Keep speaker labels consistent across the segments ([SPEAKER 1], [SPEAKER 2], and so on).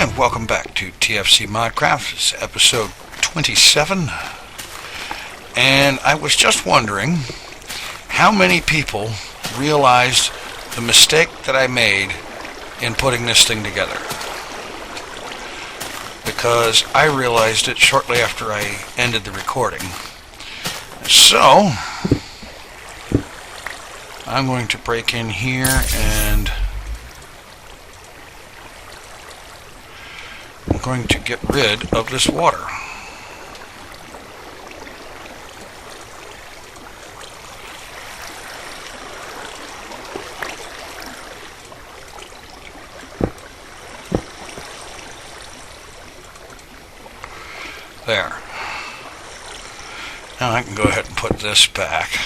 [SPEAKER 1] And welcome back to TFC Modcraft. It's episode 27. And I was just wondering how many people realized the mistake that I made in putting this thing together. Because I realized it shortly after I ended the recording. So, I'm going to break in here and I'm going to get rid of this water. There. Now I can go ahead and put this back.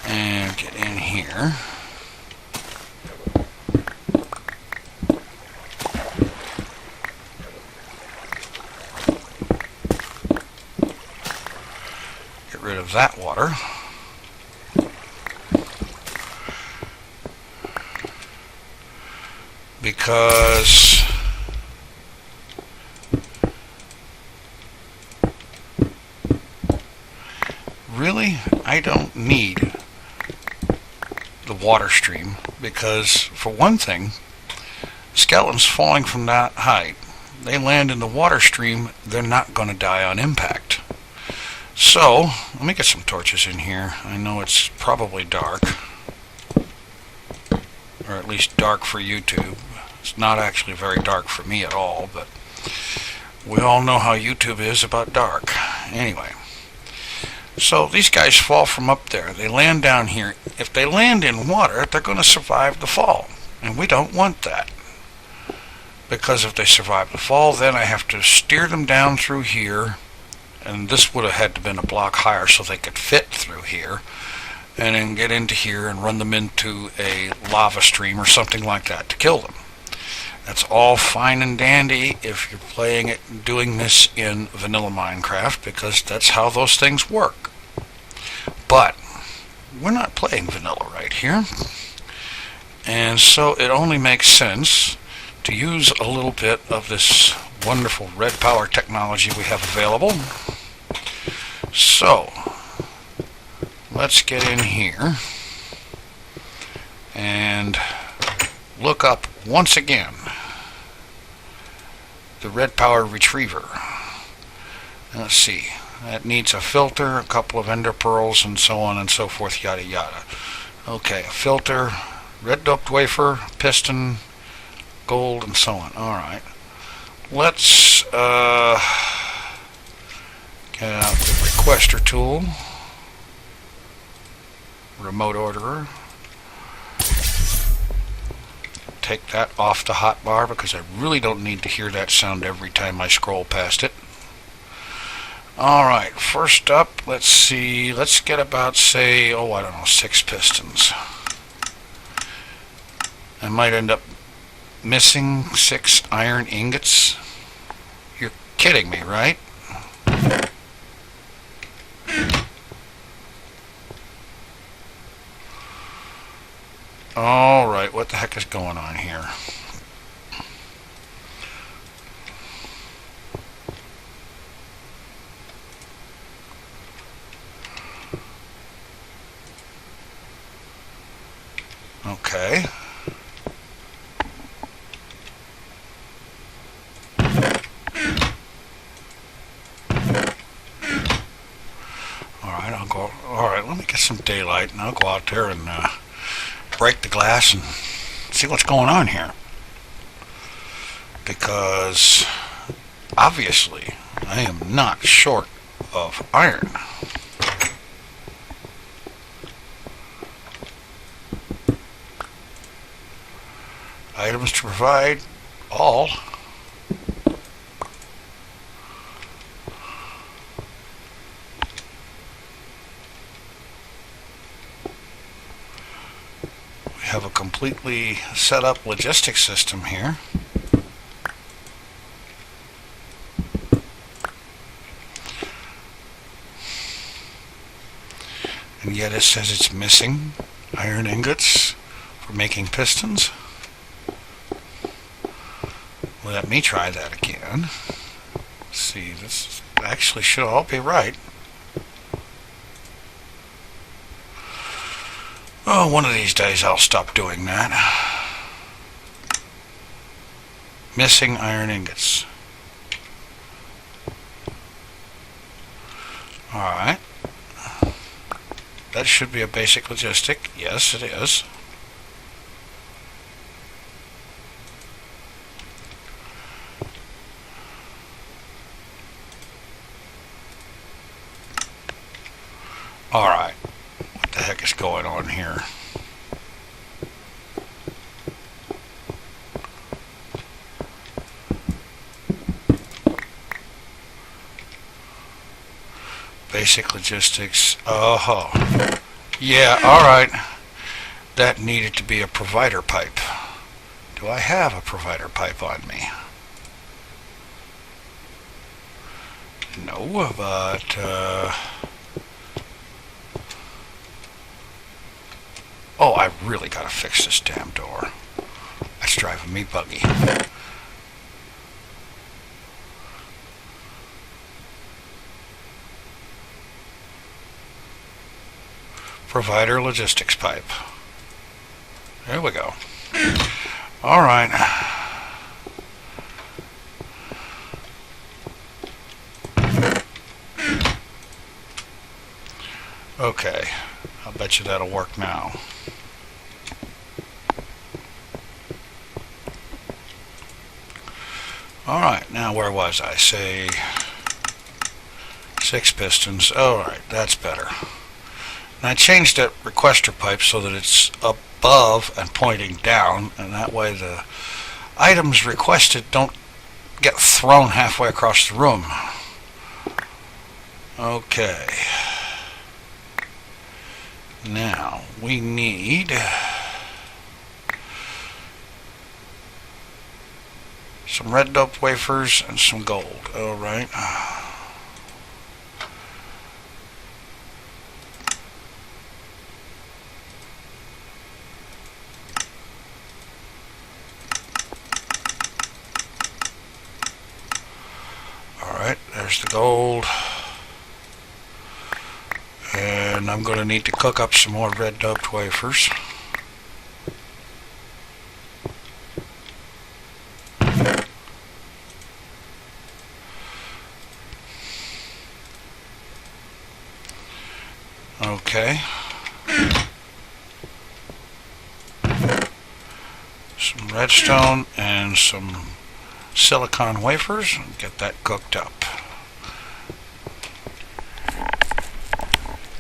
[SPEAKER 1] And get in here. Get rid of that water. Because really, I don't need the water stream, because for one thing, skeletons falling from that height, they land in the water stream, they're not going to die on impact. So, let me get some torches in here. I know it's probably dark, or at least dark for YouTube. It's not actually very dark for me at all, but we all know how YouTube is about dark. Anyway. So these guys fall from up there. They land down here. If they land in water, they're going to survive the fall. And we don't want that. Because if they survive the fall, then I have to steer them down through here. And this would have had to been a block higher so they could fit through here. And then get into here and run them into a lava stream or something like that to kill them. That's all fine and dandy if you're playing it, doing this in vanilla Minecraft, because that's how those things work. But we're not playing vanilla right here, and so it only makes sense to use a little bit of this wonderful red power technology we have available. So let's get in here and look up once again the red power retriever. Let's see, that needs a filter, a couple of ender pearls, and so on and so forth, yada yada. Okay, a filter, red doped wafer, piston, gold, and so on. Alright, let's get out the requester tool, remote orderer. Take that off the hotbar because I really don't need to hear that sound every time I scroll past it. Alright, first up, let's see, let's get about, say, oh, I don't know, 6 pistons. I might end up missing 6 iron ingots. You're kidding me, right? Alright, what the heck is going on here? Okay. Alright, I'll go. Alright, let me get some daylight and I'll go out there and break the glass and see what's going on here, because obviously I am not short of iron. Items to provide all. Have a completely set up logistics system here. And yet it says it's missing Iron ingots for making pistons. Let me try that again. Let's see, this actually should all be right. Oh, one of these days I'll stop doing that. Missing iron ingots. Alright. That should be a basic logistic. Yes, it is. Alright. What the heck is going on here? Basic logistics. Oh, yeah, alright. That needed to be a provider pipe. Do I have a provider pipe on me? No, but oh, I really gotta fix this damn door. That's driving me buggy. Provider logistics pipe. There we go. Alright. Okay. I'll bet you that'll work now. Alright, now where was I? Say 6 pistons. Alright, that's better. And I changed that requester pipe so that it's above and pointing down, and that way the items requested don't get thrown halfway across the room. Okay. Now, we need some red dope wafers and some gold. Alright. Alright, there's the gold. And I'm going to need to cook up some more red doped wafers. Okay. Some redstone and some silicon wafers, and get that cooked up.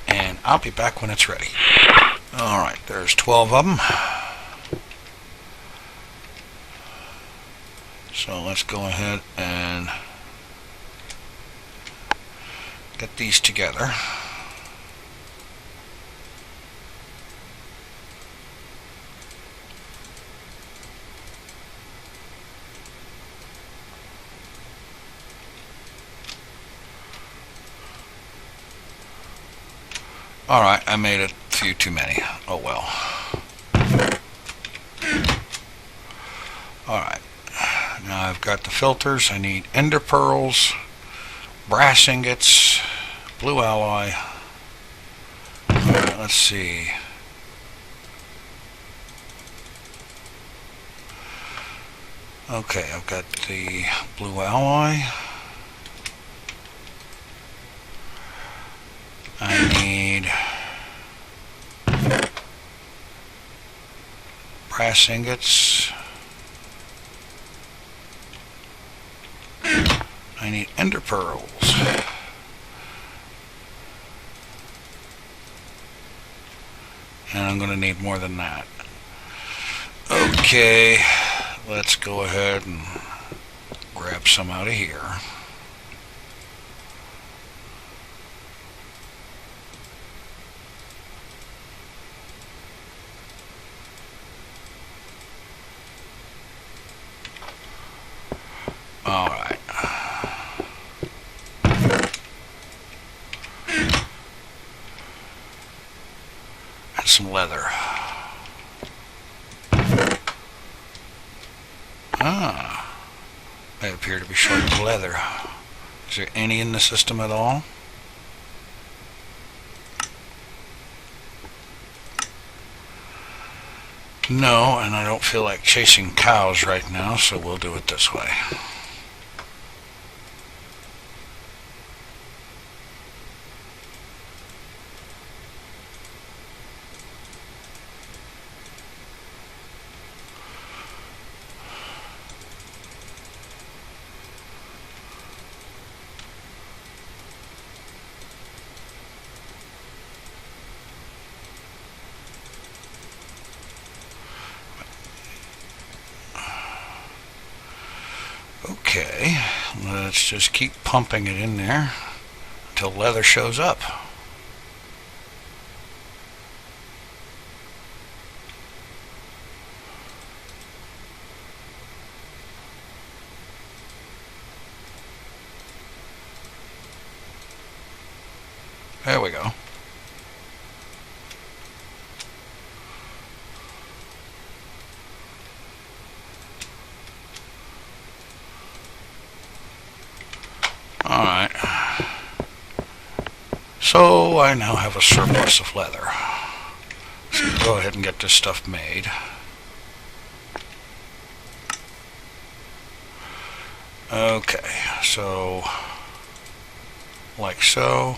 [SPEAKER 1] And I'll be back when it's ready. Alright, there's 12 of them. So let's go ahead and get these together. Alright, I made a few too many. Oh well. Alright. Now I've got the filters. I need ender pearls, brass ingots, blue alloy. Alright, let's see. Okay, I've got the blue alloy. I need brass ingots. I need ender pearls. And I'm going to need more than that. Okay, let's go ahead and grab some out of here. Alright. And some leather. Ah, they appear to be short of leather. Is there any in the system at all? No, and I don't feel like chasing cows right now, so we'll do it this way. Okay, let's just keep pumping it in there until leather shows up. There we go. Alright. So I now have a surplus of leather. So go ahead and get this stuff made. Okay, so like so.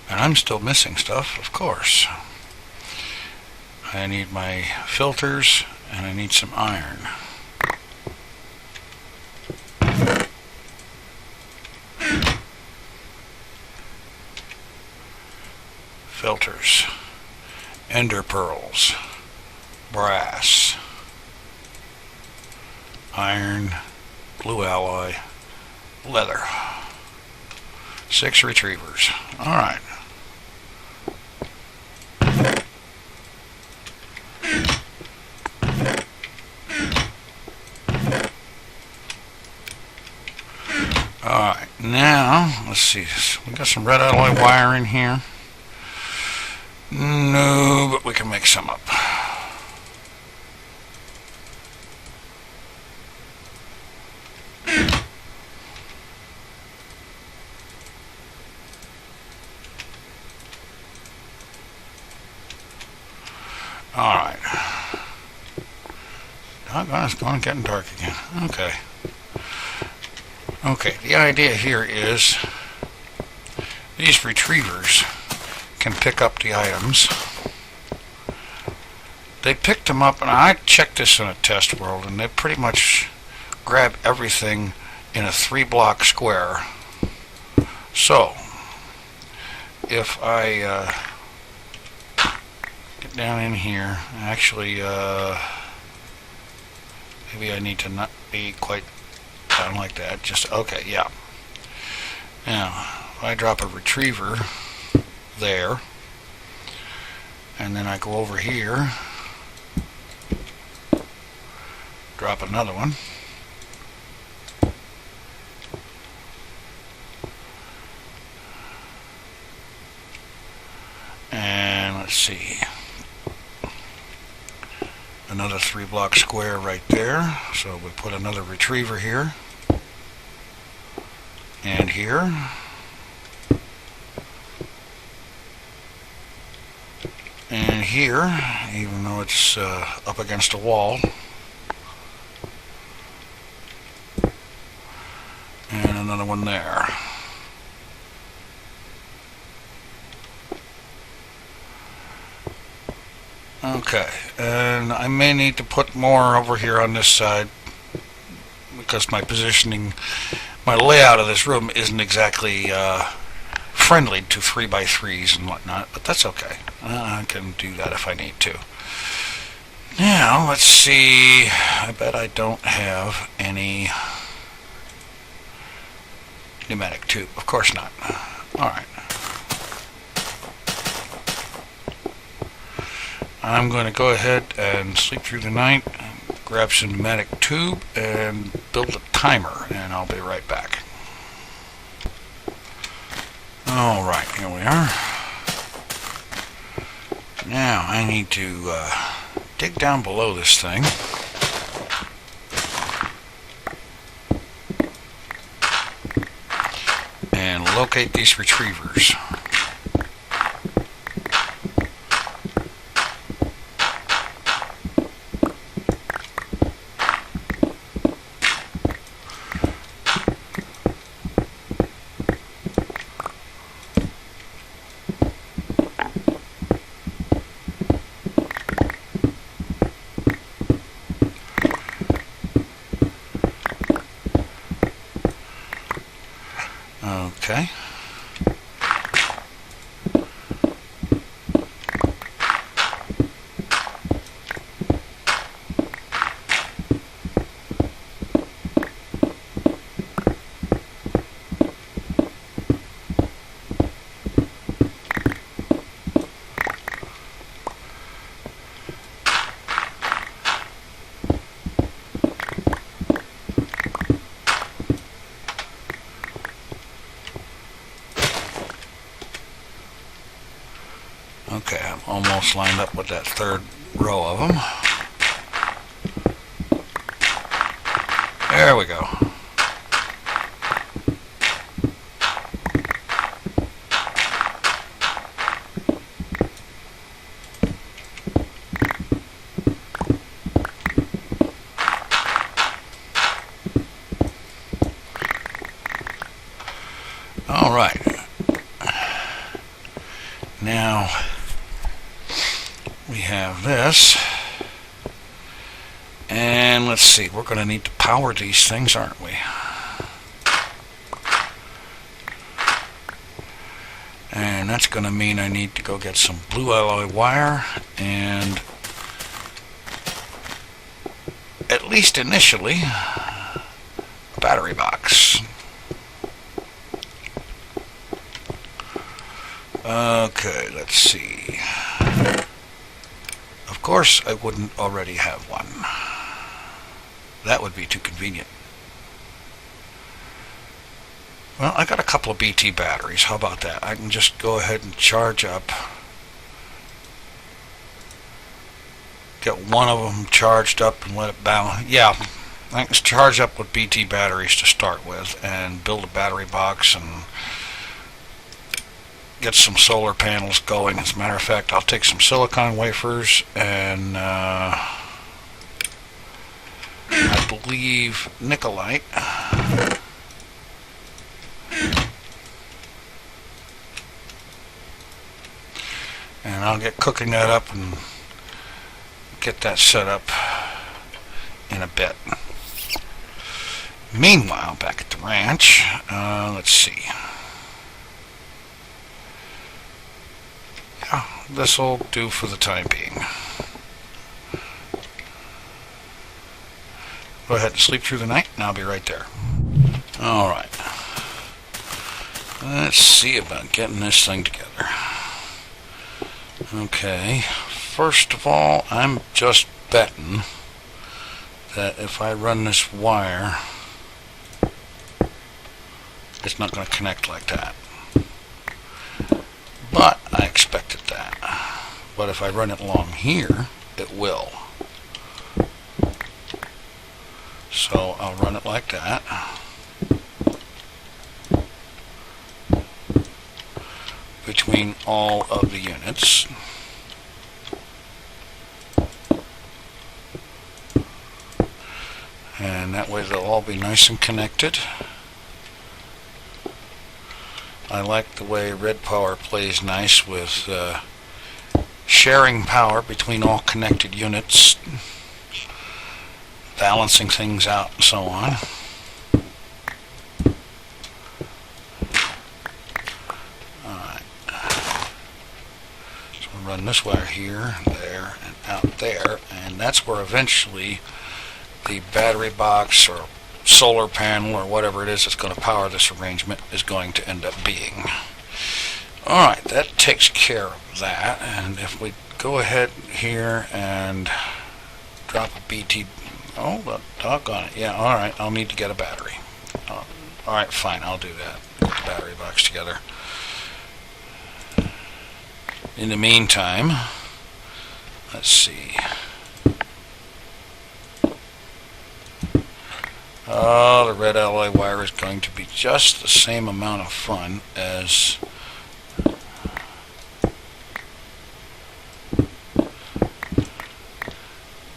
[SPEAKER 1] And I'm still missing stuff, of course. I need my filters and I need some iron. Filters, ender pearls, brass, iron, blue alloy, leather. 6 retrievers. Alright. Alright, now, let's see. We got some red alloy wire in here. No, but we can make some up. Alright. Doggone, it's going getting dark again. Okay. Okay, the idea here is these retrievers can pick up the items. They picked them up, and I checked this in a test world, and they pretty much grab everything in a 3-block square. So, if I get down in here, actually, maybe I need to not be quite down like that. Just, okay, yeah. Now, if I drop a retriever there, and then I go over here, drop another one, and let's see, another 3-block square right there. So we put another retriever here and here. And here, even though it's up against a wall. And another one there. Okay, and I may need to put more over here on this side because my positioning, my layout of this room isn't exactly friendly to 3x3s and whatnot, but that's okay. I can do that if I need to. Now, let's see. I bet I don't have any pneumatic tube. Of course not. Alright. I'm going to go ahead and sleep through the night, grab some pneumatic tube, and build a timer, and I'll be right back. Alright, here we are. Now I need to dig down below this thing and locate these retrievers. Okay. Okay, I'm almost lined up with that third row of them. There we go. All right. Now we have this, and let's see, we're going to need to power these things, aren't we? And that's going to mean I need to go get some blue alloy wire and, at least initially, a battery box. Okay, let's see. Of course, I wouldn't already have one. That would be too convenient. Well, I got a couple of BT batteries. How about that? I can just go ahead and charge up. Get one of them charged up and let it balance. Yeah, I can charge up with BT batteries to start with and build a battery box and get some solar panels going. As a matter of fact, I'll take some silicon wafers and I believe nickelite. And I'll get cooking that up and get that set up in a bit. Meanwhile, back at the ranch, let's see. This will do for the time being. Go ahead and sleep through the night, and I'll be right there. Alright. Let's see about getting this thing together. Okay. First of all, I'm just betting that if I run this wire, it's not going to connect like that. But I expected that. But if I run it along here, it will. So I'll run it like that. Between all of the units. And that way they'll all be nice and connected. I like the way red power plays nice with sharing power between all connected units, balancing things out and so on. Alright. So we'll run this wire here, there, and out there, and that's where eventually the battery box or solar panel or whatever it is that's going to power this arrangement is going to end up being. Alright, that takes care of that. And if we go ahead here and drop a BT, oh, doggone it, yeah, alright, I'll need to get a battery. Alright, fine, I'll do that. Get the battery box together. In the meantime, Let's see. Oh, the red alloy wire is going to be just the same amount of fun as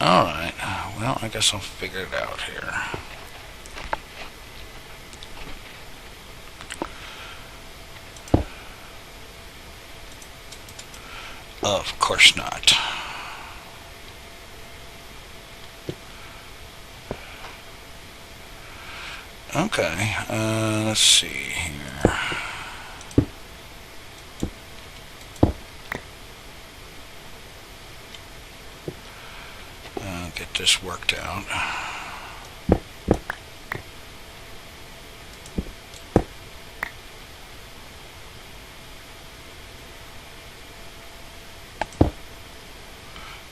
[SPEAKER 1] alright, well, I guess I'll figure it out here. Of course not. Okay, let's see here. Get this worked out.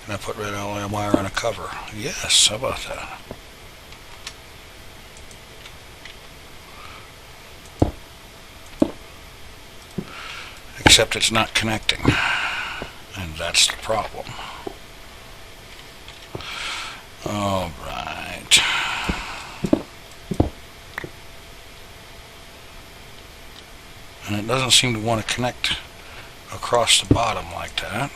[SPEAKER 1] Can I put red alloy wire on a cover? Yes, how about that? Except it's not connecting, and that's the problem. All right. And it doesn't seem to want to connect across the bottom like that.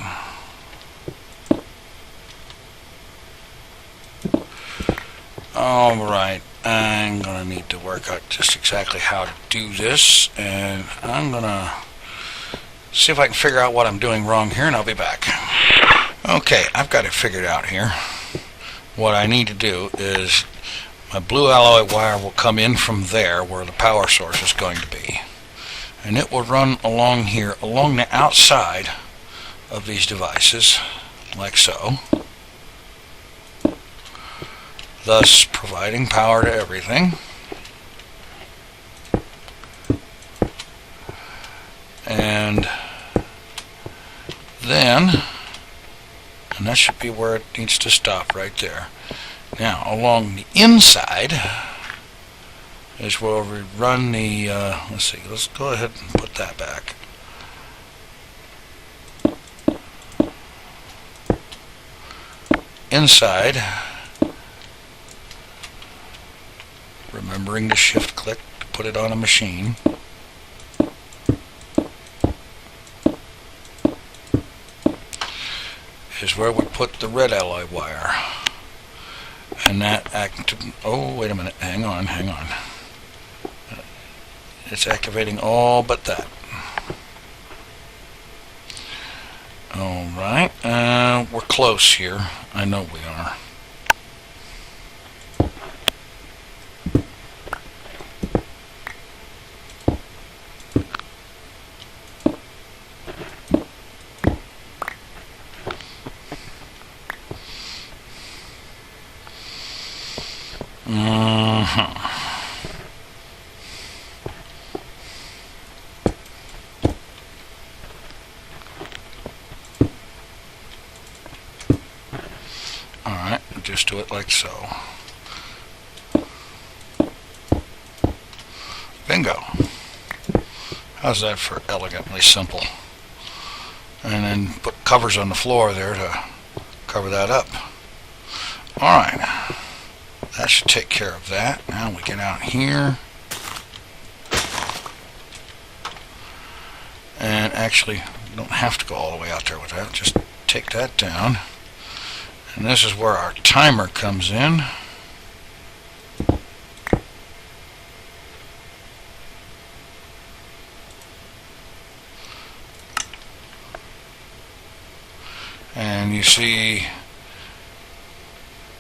[SPEAKER 1] All right, I'm gonna need to work out just exactly how to do this, and I'm gonna see if I can figure out what I'm doing wrong here, and I'll be back. Okay, I've got it figured out here. What I need to do is my blue alloy wire will come in from there where the power source is going to be, and it will run along here, along the outside of these devices, like so, thus providing power to everything. And then, and that should be where it needs to stop, right there. Now, along the inside is where we run the, let's see, let's go ahead and put that back. Inside, remembering to shift click to put it on a machine. Is where we put the red alloy wire, and that oh, wait a minute, hang on, it's activating all but that. Alright, we're close here, I know we are. Alright, just do it like so. Bingo. How's that for elegantly simple? And then put covers on the floor there to cover that up. Alright. That should take care of that. Now we get out here. And actually, you don't have to go all the way out there with that. Just take that down. And this is where our timer comes in. And you see,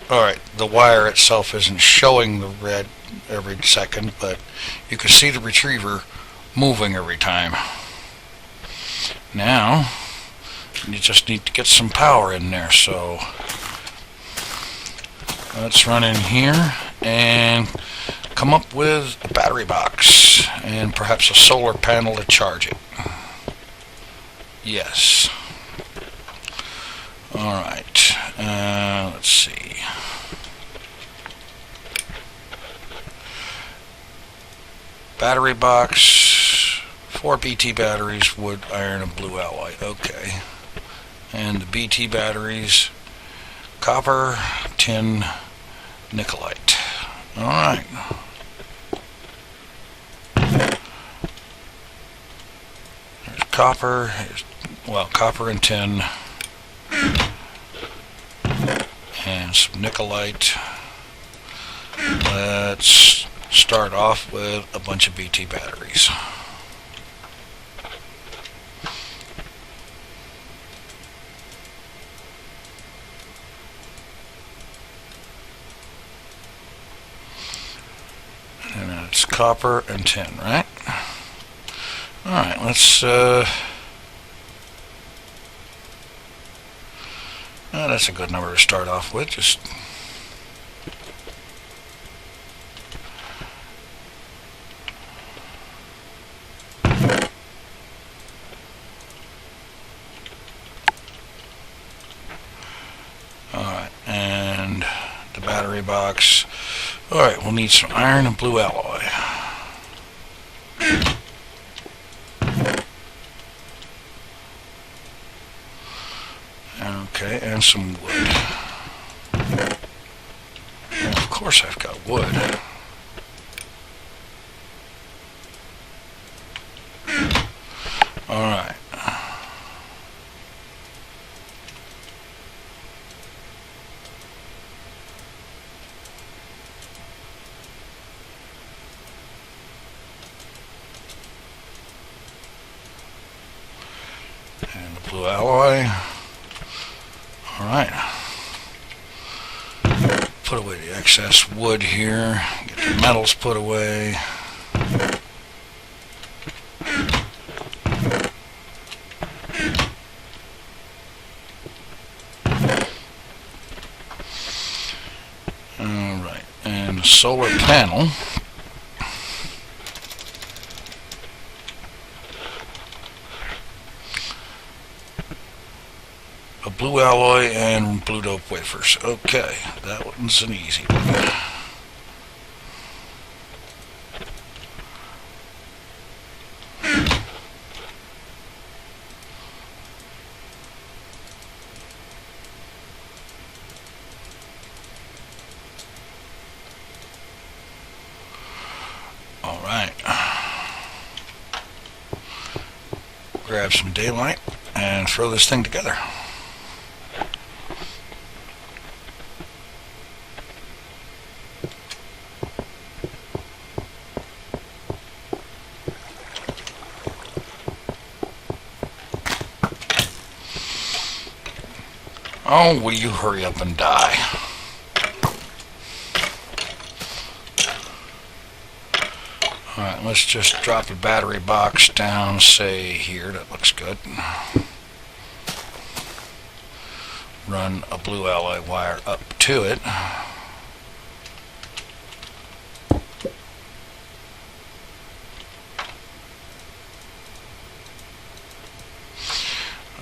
[SPEAKER 1] alright, the wire itself isn't showing the red every second, but you can see the retriever moving every time. Now, you just need to get some power in there, so let's run in here and come up with a battery box and perhaps a solar panel to charge it. Yes. Alright, let's see. Battery box, 4 BT batteries, wood, iron, and blue alloy. Okay. And the BT batteries, copper, tin, nickelite. Alright. There's copper, copper and tin, and some nickelite. Let's start off with a bunch of BT batteries. And it's copper and tin, right? Alright, let's that's a good number to start off with. Just alright, and the battery box. Alright, we'll need some iron and blue alloy. Okay, and some wood. And of course I've got wood. Alright. And the blue alloy. Alright. Put away the excess wood here. Get the metals put away. Alright. And the solar panel. A blue alloy and blue dope wafers. Okay, that one's an easy one. Alright. Grab some daylight and throw this thing together. Oh, will you hurry up and die? Alright, let's just drop the battery box down, say here. That looks good. Run a blue alloy wire up to it.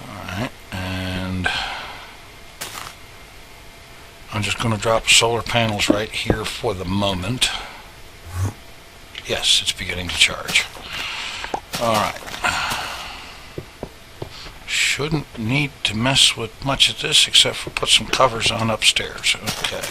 [SPEAKER 1] Alright, and I'm just going to drop solar panels right here for the moment. Yes, it's beginning to charge. Alright. Shouldn't need to mess with much of this except for put some covers on upstairs. Okay.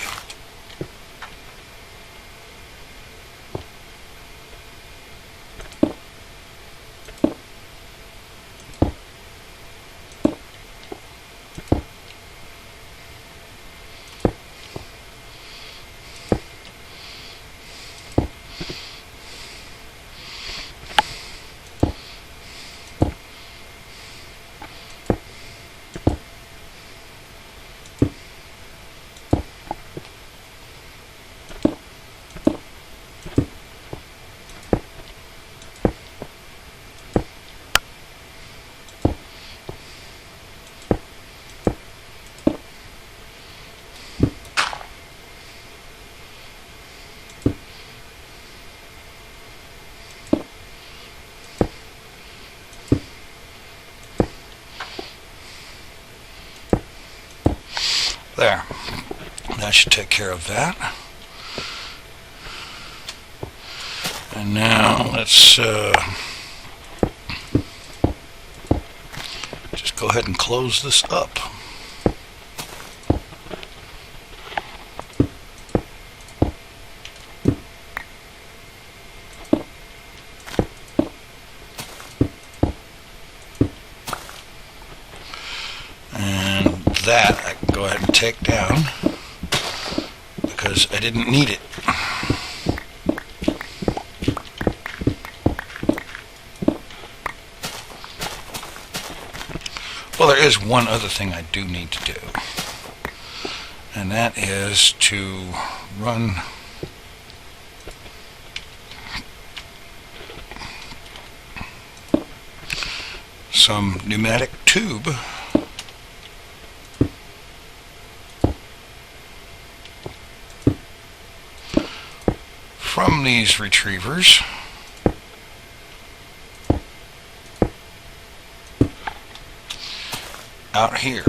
[SPEAKER 1] There. That should take care of that. And now let's just go ahead and close this up. And that I can go ahead and take down because I didn't need it. Well, there is one other thing I do need to do, and that is to run some pneumatic tube from these retrievers out here.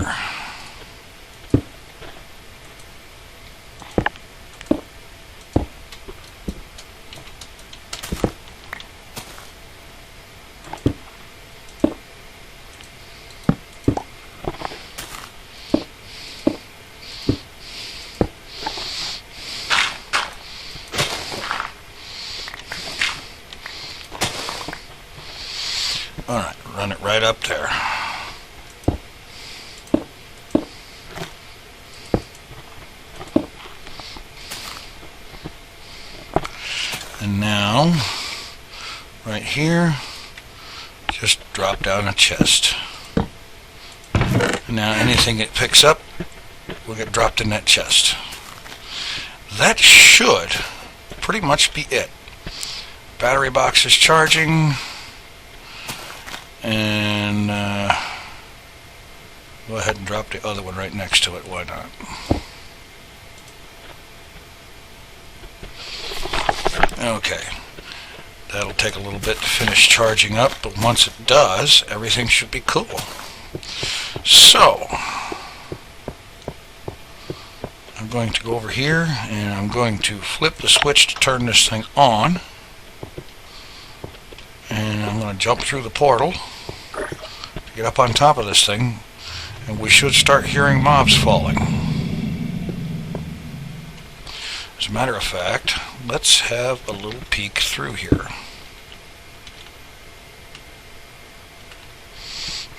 [SPEAKER 1] Alright, run it right up there. And now, right here, just drop down a chest. And now anything it picks up will get dropped in that chest. That should pretty much be it. Battery box is charging. And go ahead and drop the other one right next to it. Why not? Okay, that'll take a little bit to finish charging up, but once it does, everything should be cool. So, I'm going to go over here and I'm going to flip the switch to turn this thing on. And I'm going to jump through the portal to get up on top of this thing, and we should start hearing mobs falling. As a matter of fact, let's have a little peek through here.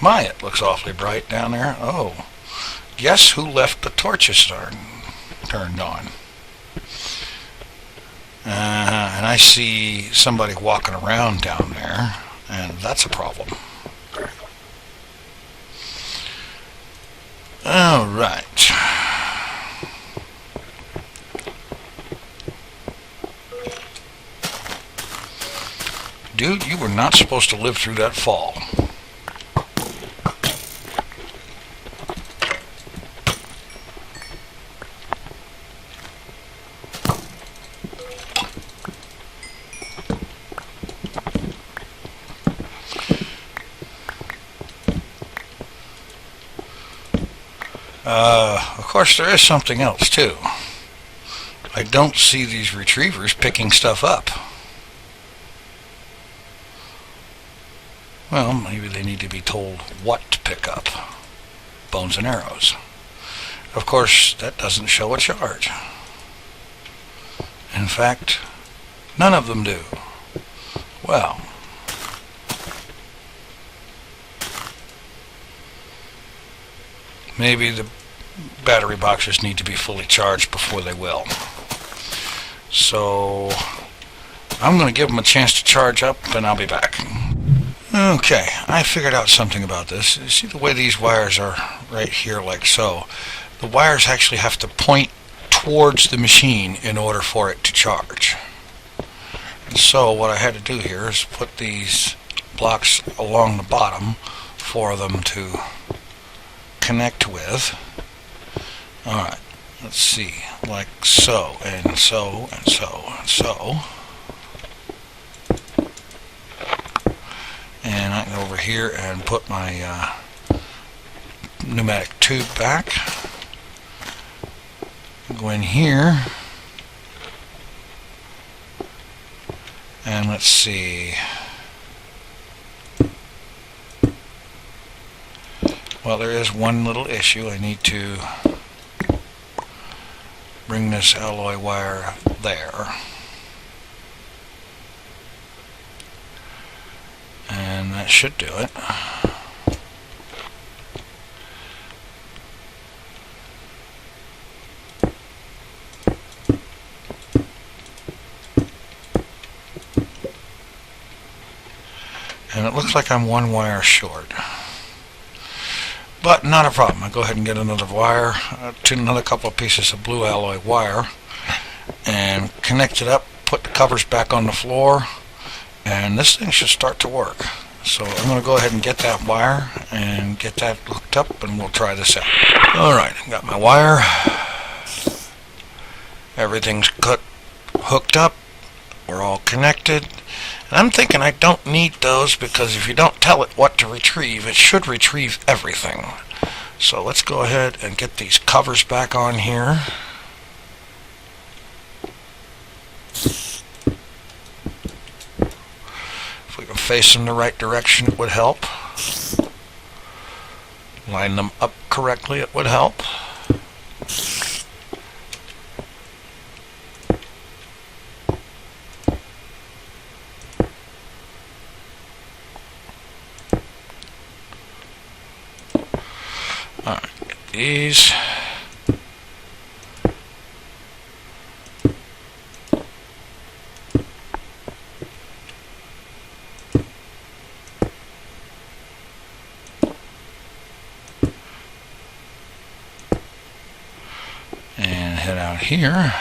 [SPEAKER 1] My, it looks awfully bright down there. Oh, guess who left the torches turned on? And I see somebody walking around down there, and that's a problem. All right. Dude, you were not supposed to live through that fall. Of course, there is something else, too. I don't see these retrievers picking stuff up. Well, maybe they need to be told what to pick up. Bones and arrows. Of course, that doesn't show a charge. In fact, none of them do. Well, maybe the battery boxes need to be fully charged before they will. So, I'm going to give them a chance to charge up, and I'll be back. Okay, I figured out something about this. You see the way these wires are right here, like so? The wires actually have to point towards the machine in order for it to charge. And so what I had to do here is put these blocks along the bottom for them to connect with. Alright, let's see, like so, and so, and so, and so. And I can go over here and put my pneumatic tube back. Go in here. And let's see. Well, there is one little issue. I need to bring this alloy wire there. And that should do it. And it looks like I'm one wire short. But not a problem. I'll go ahead and get another wire, another couple of pieces of blue alloy wire, and connect it up, put the covers back on the floor, and this thing should start to work. So I'm going to go ahead and get that wire and get that hooked up, and we'll try this out. Alright, I've got my wire. Everything's hooked up. We're all connected. And I'm thinking I don't need those because if you don't tell it what to retrieve, it should retrieve everything. So let's go ahead and get these covers back on here. If we can face them the right direction, it would help. Line them up correctly, it would help. Alright, get these. And head out here.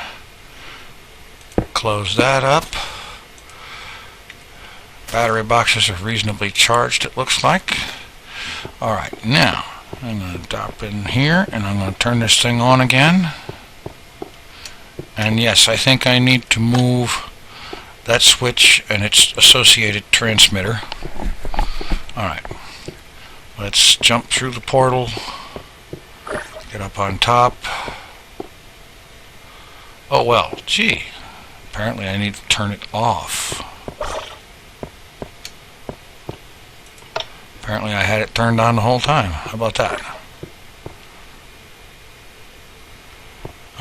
[SPEAKER 1] Close that up. Battery boxes are reasonably charged, it looks like. Alright, now I'm going to drop in here and I'm going to turn this thing on again. And yes, I think I need to move that switch and its associated transmitter. Alright, let's jump through the portal, get up on top. Oh well, gee, apparently I need to turn it off. Apparently I had it turned on the whole time. How about that?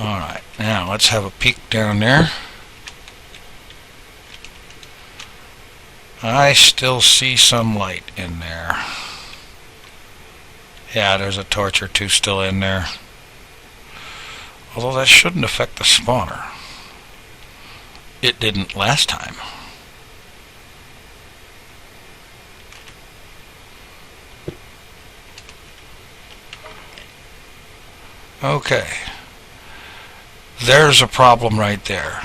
[SPEAKER 1] Alright, now let's have a peek down there. I still see some light in there. Yeah, there's a torch or two still in there. Although that shouldn't affect the spawner. It didn't last time. Okay, there's a problem right there.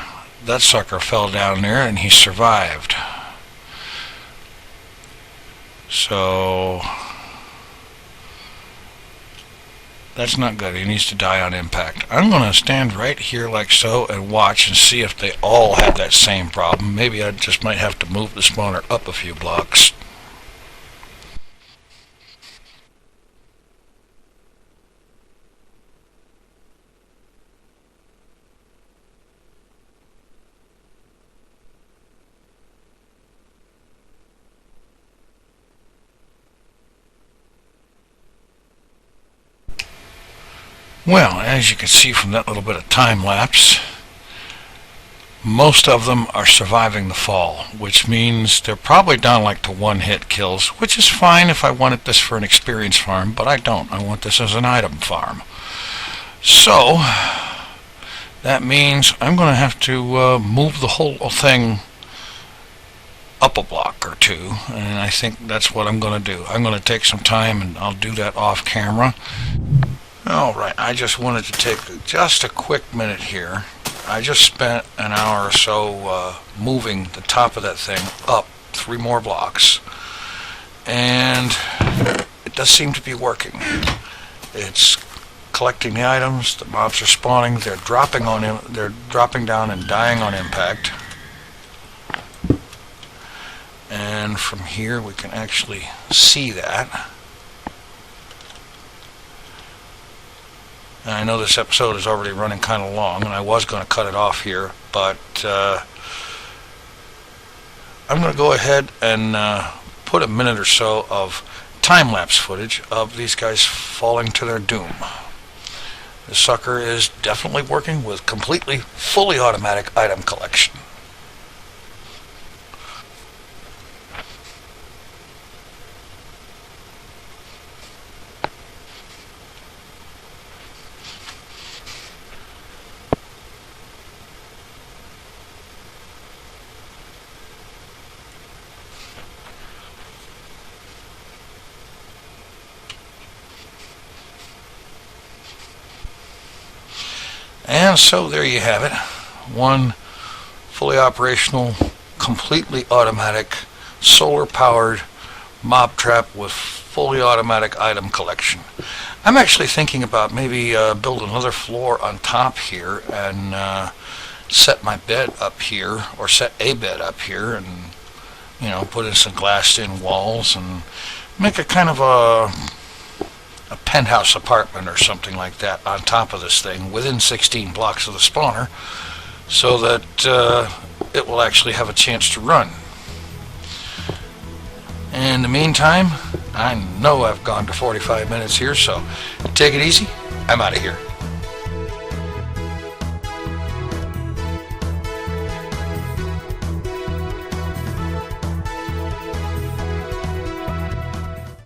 [SPEAKER 1] That sucker fell down there and he survived. So that's not good. He needs to die on impact. I'm going to stand right here like so and watch and see if they all have that same problem. Maybe I just might have to move the spawner up a few blocks. Well, as you can see from that little bit of time lapse, most of them are surviving the fall, which means they're probably down like to one-hit kills, which is fine if I wanted this for an experience farm, but I don't. I want this as an item farm. So, that means I'm going to have to move the whole thing up a block or two, and I think that's what I'm going to do. I'm going to take some time and I'll do that off camera. Alright, I just wanted to take just a quick minute here. I just spent an hour or so moving the top of that thing up 3 more blocks, and it does seem to be working. It's collecting the items, the mobs are spawning, they're dropping down and dying on impact. And from here we can actually see that. And I know this episode is already running kind of long, and I was going to cut it off here, but I'm going to go ahead and put a minute or so of time-lapse footage of these guys falling to their doom. This sucker is definitely working with completely fully automatic item collection. And so there you have it. One fully operational, completely automatic, solar-powered mob trap with fully automatic item collection. I'm actually thinking about maybe build another floor on top here and set my bed up here, or set a bed up here, and put in some glassed-in walls and make a kind of a penthouse apartment or something like that on top of this thing within 16 blocks of the spawner, so that it will actually have a chance to run. In the meantime, I know I've gone to 45 minutes here, so take it easy. I'm out of here.